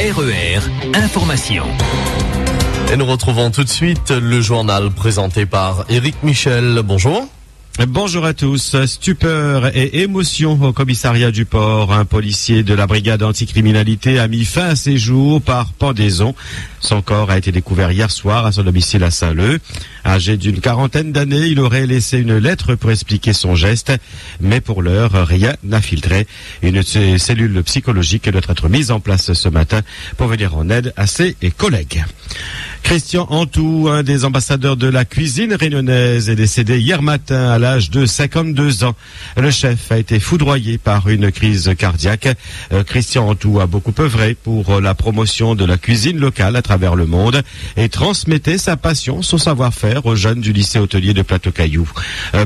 RER Information. Et nous retrouvons tout de suite le journal présenté par Éric Michel. Bonjour. Bonjour à tous. Stupeur et émotion au commissariat du port. Un policier de la brigade anticriminalité a mis fin à ses jours par pendaison. Son corps a été découvert hier soir à son domicile à Saint-Leu. Âgé d'une quarantaine d'années, il aurait laissé une lettre pour expliquer son geste. Mais pour l'heure, rien n'a filtré. Une cellule psychologique doit être mise en place ce matin pour venir en aide à ses collègues. Christian Antou, un des ambassadeurs de la cuisine réunionnaise, est décédé hier matin à l'âge de 52 ans. Le chef a été foudroyé par une crise cardiaque. Christian Antou a beaucoup œuvré pour la promotion de la cuisine locale à travers le monde et transmettait sa passion, son savoir-faire aux jeunes du lycée hôtelier de Plateau-Caillou.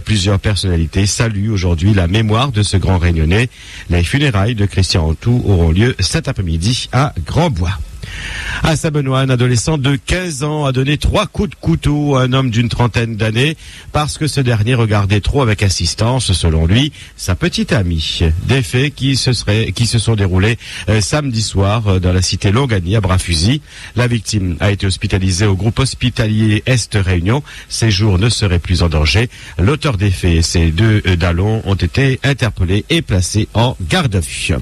Plusieurs personnalités saluent aujourd'hui la mémoire de ce grand réunionnais. Les funérailles de Christian Antou auront lieu cet après-midi à Grand-Bois. À Saint-Benoît, un adolescent de 15 ans a donné 3 coups de couteau à un homme d'une trentaine d'années parce que ce dernier regardait trop avec insistance, selon lui, sa petite amie. Des faits qui se sont déroulés samedi soir dans la cité Longany à Bras-Fusil. La victime a été hospitalisée au groupe hospitalier Est Réunion. Ses jours ne seraient plus en danger. L'auteur des faits et ses 2 dalons ont été interpellés et placés en garde à vue.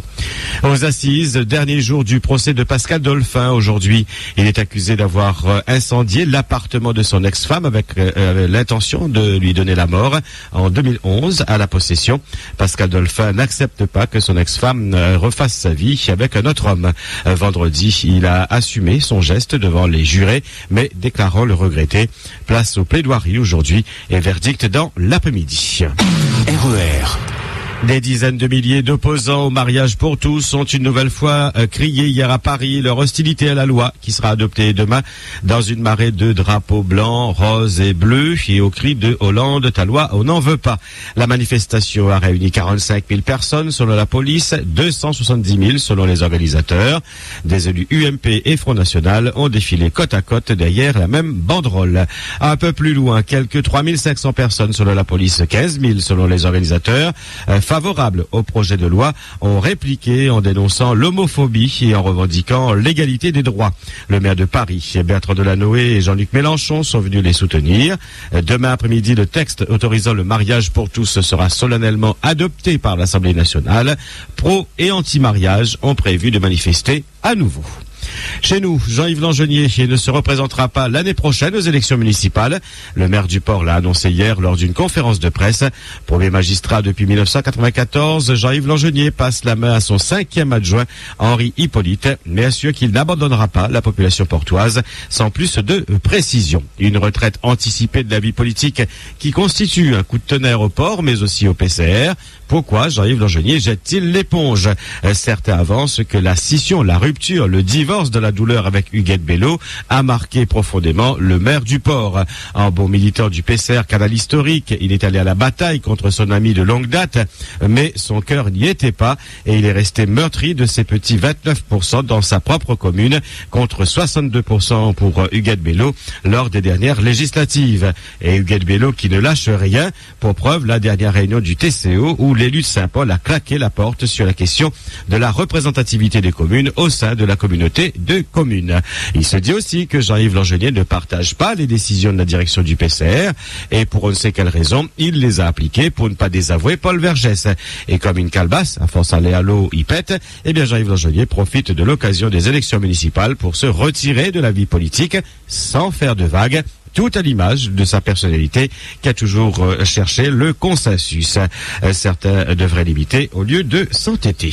Aux assises, dernier jour du procès de Pascal Dolphin. Aujourd'hui, il est accusé d'avoir incendié l'appartement de son ex-femme avec l'intention de lui donner la mort en 2011 à la possession. Pascal Dolphin n'accepte pas que son ex-femme refasse sa vie avec un autre homme. Vendredi, il a assumé son geste devant les jurés, mais déclarant le regretter. Place aux plaidoiries aujourd'hui et verdict dans l'après-midi. RER. Des dizaines de milliers d'opposants au mariage pour tous ont une nouvelle fois crié hier à Paris leur hostilité à la loi qui sera adoptée demain dans une marée de drapeaux blancs, roses et bleus et au cri de Hollande, ta loi, on n'en veut pas. La manifestation a réuni 45 000 personnes selon la police, 270 000 selon les organisateurs. Des élus UMP et Front National ont défilé côte à côte derrière la même banderole. Un peu plus loin, quelques 3 500 personnes selon la police, 15 000 selon les organisateurs, favorables au projet de loi, ont répliqué en dénonçant l'homophobie et en revendiquant l'égalité des droits. Le maire de Paris, Bertrand Delanoë et Jean-Luc Mélenchon sont venus les soutenir. Demain après-midi, le texte autorisant le mariage pour tous sera solennellement adopté par l'Assemblée nationale. Pro et anti-mariage ont prévu de manifester à nouveau. Chez nous, Jean-Yves Langenier ne se représentera pas l'année prochaine aux élections municipales. Le maire du Port l'a annoncé hier lors d'une conférence de presse. Premier magistrat depuis 1994, Jean-Yves Langenier passe la main à son 5e adjoint, Henri Hippolyte, mais assure qu'il n'abandonnera pas la population portoise sans plus de précision. Une retraite anticipée de la vie politique qui constitue un coup de tonnerre au Port, mais aussi au PCR. Pourquoi Jean-Yves Langenier jette-t-il l'éponge? Certains avancent que la scission, la rupture, le divorce de la douleur avec Huguette Bello a marqué profondément le maire du Port. En bon militant du PCR canal historique, il est allé à la bataille contre son ami de longue date, mais son cœur n'y était pas et il est resté meurtri de ses petits 29% dans sa propre commune contre 62% pour Huguette Bello lors des dernières législatives. Et Huguette Bello qui ne lâche rien, pour preuve la dernière réunion du TCO où l'élu de Saint-Paul a claqué la porte sur la question de la représentativité des communes au sein de la communauté de communes. Il se dit aussi que Jean-Yves Langenier ne partage pas les décisions de la direction du PCR et pour on ne sait quelle raison, il les a appliquées pour ne pas désavouer Paul Vergès. Et comme une calebasse, à force d'aller à l'eau, il pète, eh bien Jean-Yves Langenier profite de l'occasion des élections municipales pour se retirer de la vie politique sans faire de vagues. Tout à l'image de sa personnalité qui a toujours cherché le consensus. Certains devraient l'imiter au lieu de s'entêter.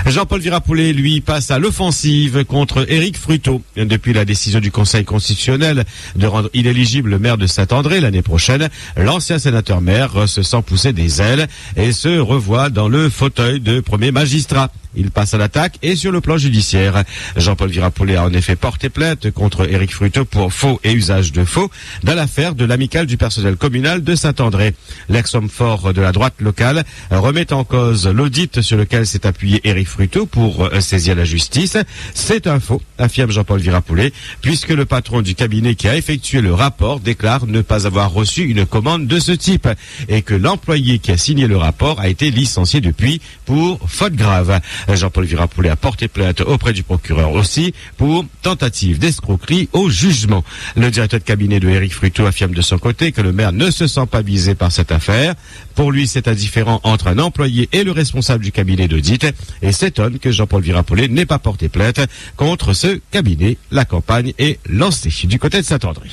Jean-Paul Virapoulet, lui, passe à l'offensive contre Éric Fruteau. Depuis la décision du Conseil constitutionnel de rendre inéligible le maire de Saint-André l'année prochaine, l'ancien sénateur-maire se sent pousser des ailes et se revoit dans le fauteuil de premier magistrat. Il passe à l'attaque et sur le plan judiciaire. Jean-Paul Virapoulet a en effet porté plainte contre Éric Fruteau pour faux et usage de faux dans l'affaire de l'amicale du personnel communal de Saint-André. L'ex-homme fort de la droite locale remet en cause l'audit sur lequel s'est appuyé Éric Fruteau pour saisir la justice. C'est un faux, affirme Jean-Paul Virapoulet, puisque le patron du cabinet qui a effectué le rapport déclare ne pas avoir reçu une commande de ce type et que l'employé qui a signé le rapport a été licencié depuis pour faute grave. Jean-Paul Virapollet a porté plainte auprès du procureur aussi pour tentative d'escroquerie au jugement. Le directeur de cabinet de Éric Fruteau affirme de son côté que le maire ne se sent pas visé par cette affaire. Pour lui, c'est un différend entre un employé et le responsable du cabinet d'audit et s'étonne que Jean-Paul Virapollet n'ait pas porté plainte contre ce cabinet. La campagne est lancée du côté de Saint-André.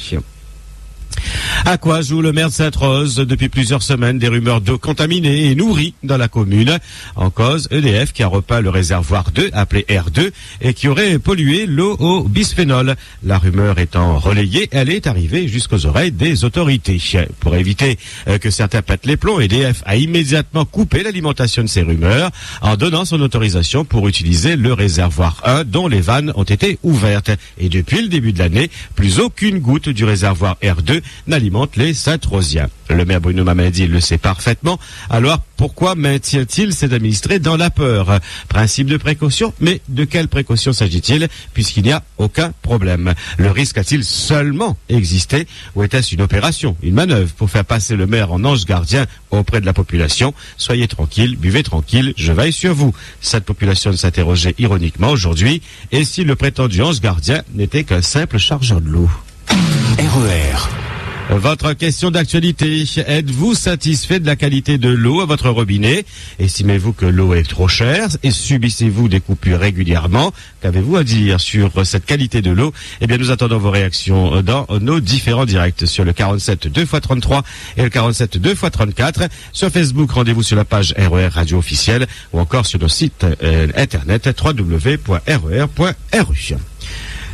À quoi joue le maire de Sainte-Rose? Depuis plusieurs semaines, des rumeurs d'eau contaminée et nourrie dans la commune. En cause, EDF qui a repeint le réservoir 2, appelé R2, et qui aurait pollué l'eau au bisphénol. La rumeur étant relayée, elle est arrivée jusqu'aux oreilles des autorités. Pour éviter que certains pètent les plombs, EDF a immédiatement coupé l'alimentation de ces rumeurs en donnant son autorisation pour utiliser le réservoir 1 dont les vannes ont été ouvertes. Et depuis le début de l'année, plus aucune goutte du réservoir R2 n'alimente les Saint-Rosiens. Le maire Bruno Mamadi le sait parfaitement. Alors, pourquoi maintient-il ses administrés dans la peur? Principe de précaution, mais de quelle précaution s'agit-il puisqu'il n'y a aucun problème? Le risque a-t-il seulement existé ou était-ce une opération, une manœuvre pour faire passer le maire en ange gardien auprès de la population? Soyez tranquille, buvez tranquille, je veille sur vous. Cette population s'interrogeait ironiquement aujourd'hui. Et si le prétendu ange gardien n'était qu'un simple chargeur de l'eau? RER. Votre question d'actualité, êtes-vous satisfait de la qualité de l'eau à votre robinet? Estimez-vous que l'eau est trop chère et subissez-vous des coupures régulièrement? Qu'avez-vous à dire sur cette qualité de l'eau? Eh bien, nous attendons vos réactions dans nos différents directs sur le 47 2x33 et le 47 2x34. Sur Facebook, rendez-vous sur la page RER Radio officielle ou encore sur nos sites internet www.rer.ru.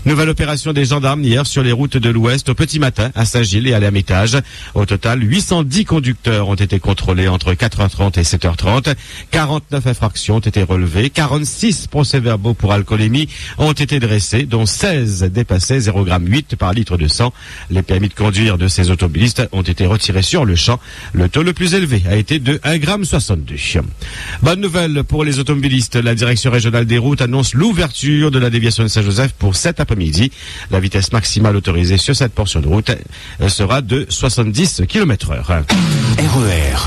Nouvelle opération des gendarmes hier sur les routes de l'Ouest au petit matin à Saint-Gilles et à l'Hermitage. Au total, 810 conducteurs ont été contrôlés entre 4h30 et 7h30. 49 infractions ont été relevées. 46 procès-verbaux pour alcoolémie ont été dressés, dont 16 dépassaient 0,8 g par litre de sang. Les permis de conduire de ces automobilistes ont été retirés sur le champ. Le taux le plus élevé a été de 1,62 g. Bonne nouvelle pour les automobilistes. La direction régionale des routes annonce l'ouverture de la déviation de Saint-Joseph pour cet après-midi. La vitesse maximale autorisée sur cette portion de route sera de 70 km/h. RER.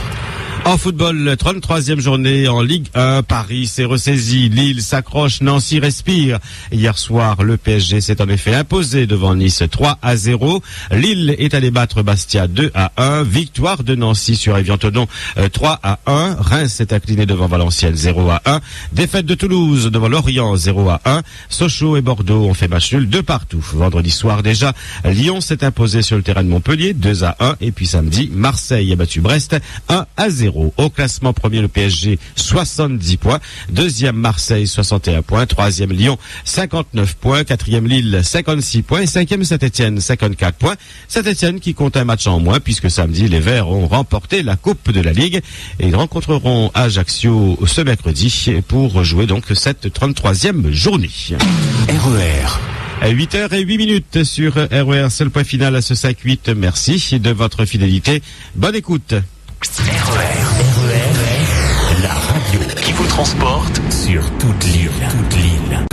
En football, 33e journée en Ligue 1, Paris s'est ressaisi, Lille s'accroche, Nancy respire. Hier soir, le PSG s'est en effet imposé devant Nice 3-0. Lille est allé battre Bastia 2-1. Victoire de Nancy sur Évian-Thonon 3-1. Reims s'est incliné devant Valenciennes 0-1. Défaite de Toulouse devant Lorient 0-1. Sochaux et Bordeaux ont fait match nul de partout. Vendredi soir déjà, Lyon s'est imposé sur le terrain de Montpellier 2-1. Et puis samedi, Marseille a battu Brest 1-0. Au classement premier, le PSG 70 points, deuxième Marseille 61 points, troisième Lyon 59 points, quatrième Lille 56 points et cinquième Saint-Etienne 54 points. Saint-Etienne qui compte un match en moins puisque samedi les Verts ont remporté la Coupe de la Ligue et ils rencontreront Ajaccio ce mercredi pour jouer donc cette 33e journée. RER. 8h08 sur RER, c'est le point final à ce 5-8. Merci de votre fidélité. Bonne écoute. RER, la radio qui vous transporte sur toute l'île.